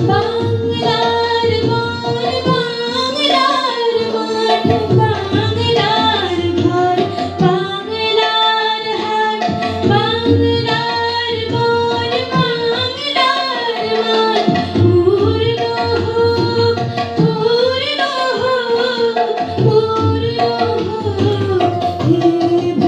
বাংলার বন বাংলার মাঠ বাংলার ঘর বাংলার হাট বাংলার বন বাংলার মাঠ পূর্ণ হোক পূর্ণ হোক পূর্ণ হোক হে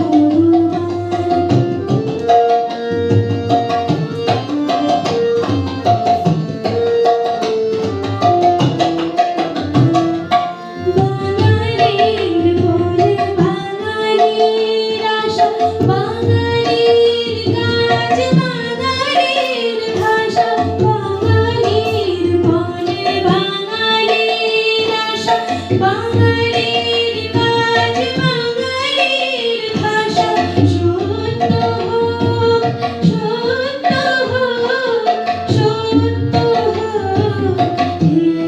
বাঙালির কাজ বাঙালির ভাষা বাঙালির মনে বাঙালির আশা বাঙালির কাজ বাঙালির ভাষা সত্য হোক সত্য হোক সত্য হোক হে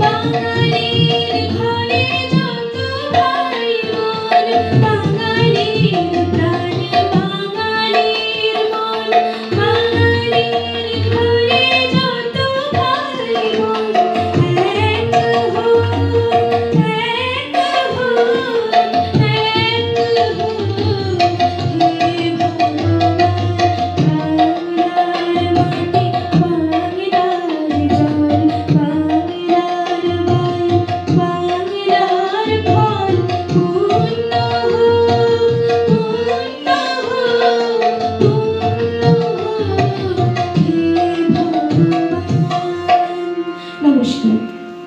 বাঙালির ঘরে যত ভাই বোন বাঙালির প্রাণে বাঙালির মন বাঙালির ঘরে যত ভাই বোন এক হোক এক হোক এক হোক হে বাংলার মাটি বাংলার জল বাংলার বায়ু বাংলার ফল পূর্ণ হোক পূর্ণ হোক পূর্ণ হোক হে ভগবান। নমস্কার।